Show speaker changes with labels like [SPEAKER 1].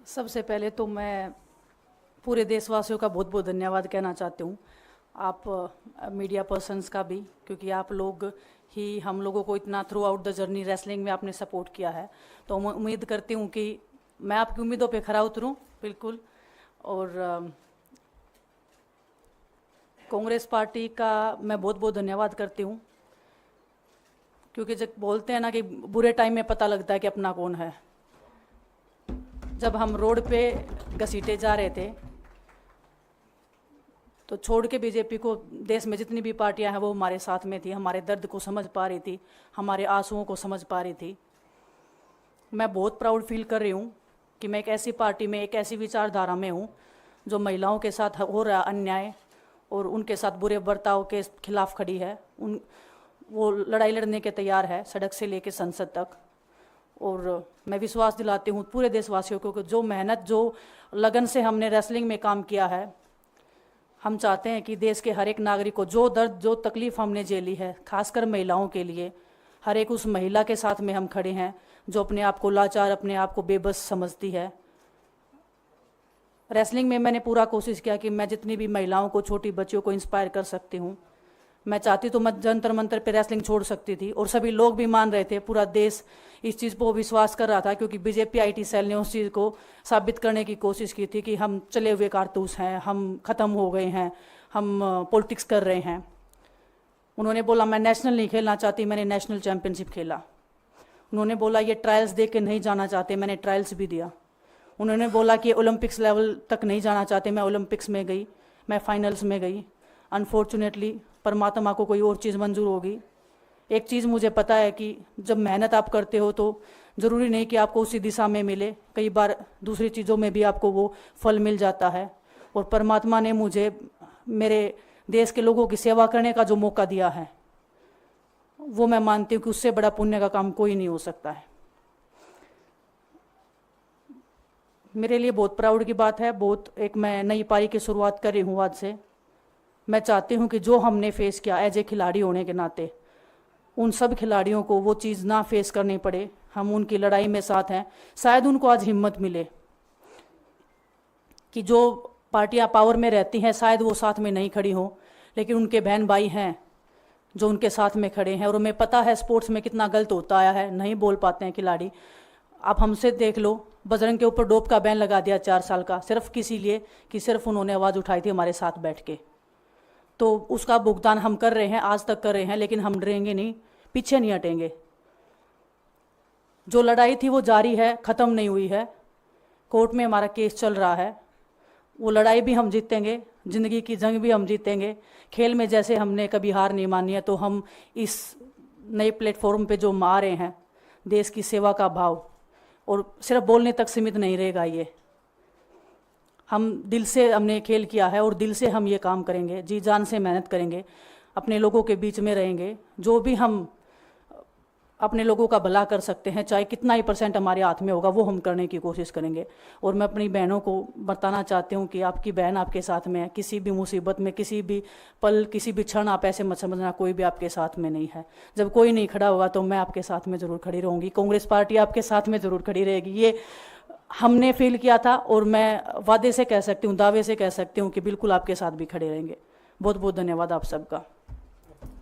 [SPEAKER 1] सबसे पहले तो मैं पूरे देशवासियों का बहुत बहुत धन्यवाद कहना चाहती हूँ। आप मीडिया पर्सन्स का भी, क्योंकि आप लोग ही हम लोगों को इतना through out the journey wrestling में आपने सपोर्ट किया है। तो मैं उम्मीद करती हूँ कि मैं आपकी उम्मीदों पे खरा उतरूँ बिल्कुल। और कांग्रेस पार्टी का मैं बहुत बहुत धन्यवाद करती हूँ, क्योंकि जब बोलते हैं ना कि बुरे टाइम में पता लगता है कि अपना कौन है। जब हम रोड पे घसीटे जा रहे थे तो छोड़ के बीजेपी को, देश में जितनी भी पार्टियां हैं वो हमारे साथ में थी, हमारे दर्द को समझ पा रही थी, हमारे आंसुओं को समझ पा रही थी। मैं बहुत प्राउड फील कर रही हूँ कि मैं एक ऐसी पार्टी में, एक ऐसी विचारधारा में हूँ जो महिलाओं के साथ हो रहा अन्याय और उनके साथ बुरे बर्ताव के खिलाफ खड़ी है। वो लड़ाई लड़ने के तैयार है, सड़क से लेकर संसद तक। और मैं विश्वास दिलाती हूँ पूरे देशवासियों को कि जो मेहनत, जो लगन से हमने रेसलिंग में काम किया है, हम चाहते हैं कि देश के हर एक नागरिक को जो दर्द, जो तकलीफ़ हमने झेली है, खासकर महिलाओं के लिए, हर एक उस महिला के साथ में हम खड़े हैं जो अपने आप को लाचार, अपने आप को बेबस समझती है। रेसलिंग में मैंने पूरा कोशिश किया कि मैं जितनी भी महिलाओं को, छोटी बच्चियों को इंस्पायर कर सकती हूँ। मैं चाहती तो मैं जंतर मंतर पे रेसलिंग छोड़ सकती थी, और सभी लोग भी मान रहे थे, पूरा देश इस चीज़ को विश्वास कर रहा था, क्योंकि बीजेपी आईटी सेल ने उस चीज़ को साबित करने की कोशिश की थी कि हम चले हुए कारतूस हैं, हम ख़त्म हो गए हैं, हम पॉलिटिक्स कर रहे हैं। उन्होंने बोला मैं नेशनल नहीं खेलना चाहती, मैंने नेशनल चैम्पियनशिप खेला। उन्होंने बोला ये ट्रायल्स दे के नहीं जाना चाहते, मैंने ट्रायल्स भी दिया। उन्होंने बोला कि ओलंपिक्स लेवल तक नहीं जाना चाहते, मैं ओलंपिक्स में गई, मैं फाइनल्स में गई। अनफॉर्चुनेटली परमात्मा को कोई और चीज़ मंजूर होगी। एक चीज़ मुझे पता है कि जब मेहनत आप करते हो तो ज़रूरी नहीं कि आपको उसी दिशा में मिले, कई बार दूसरी चीज़ों में भी आपको वो फल मिल जाता है। और परमात्मा ने मुझे मेरे देश के लोगों की सेवा करने का जो मौका दिया है, वो मैं मानती हूँ कि उससे बड़ा पुण्य का काम कोई नहीं हो सकता है। मेरे लिए बहुत प्राउड की बात है। बहुत एक मैं नई पारी की शुरुआत कर रही हूँ आज से। मैं चाहती हूँ कि जो हमने फेस किया एज ए खिलाड़ी होने के नाते, उन सब खिलाड़ियों को वो चीज़ ना फेस करनी पड़े। हम उनकी लड़ाई में साथ हैं। शायद उनको आज हिम्मत मिले कि जो पार्टियां पावर में रहती हैं शायद वो साथ में नहीं खड़ी हों, लेकिन उनके बहन भाई हैं जो उनके साथ में खड़े हैं। और हमें पता है स्पोर्ट्स में कितना गलत होता आया है, नहीं बोल पाते हैं खिलाड़ी। आप हमसे देख लो, बजरंग के ऊपर डोप का बैन लगा दिया 4 साल का, सिर्फ किसी लिए कि सिर्फ उन्होंने आवाज़ उठाई थी हमारे साथ बैठ के। तो उसका भुगतान हम कर रहे हैं, आज तक कर रहे हैं, लेकिन हम डरेंगे नहीं, पीछे नहीं हटेंगे। जो लड़ाई थी वो जारी है, ख़त्म नहीं हुई है। कोर्ट में हमारा केस चल रहा है, वो लड़ाई भी हम जीतेंगे, ज़िंदगी की जंग भी हम जीतेंगे। खेल में जैसे हमने कभी हार नहीं मानी है, तो हम इस नए प्लेटफॉर्म पे जो आ रहे हैं, देश की सेवा का भाव, और सिर्फ बोलने तक सीमित नहीं रहेगा ये। हम दिल से हमने खेल किया है और दिल से हम ये काम करेंगे, जी जान से मेहनत करेंगे, अपने लोगों के बीच में रहेंगे। जो भी हम अपने लोगों का भला कर सकते हैं, चाहे कितना ही % हमारे हाथ में होगा, वो हम करने की कोशिश करेंगे। और मैं अपनी बहनों को बताना चाहती हूँ कि आपकी बहन आपके साथ में है। किसी भी मुसीबत में, किसी भी पल, किसी भी क्षण आप ऐसे मत समझना कोई भी आपके साथ में नहीं है। जब कोई नहीं खड़ा होगा तो मैं आपके साथ में ज़रूर खड़ी रहूँगी, कांग्रेस पार्टी आपके साथ में ज़रूर खड़ी रहेगी। ये हमने फील किया था, और मैं वादे से कह सकती हूँ, दावे से कह सकती हूँ कि बिल्कुल आपके साथ भी खड़े रहेंगे। बहुत बहुत धन्यवाद आप सबका।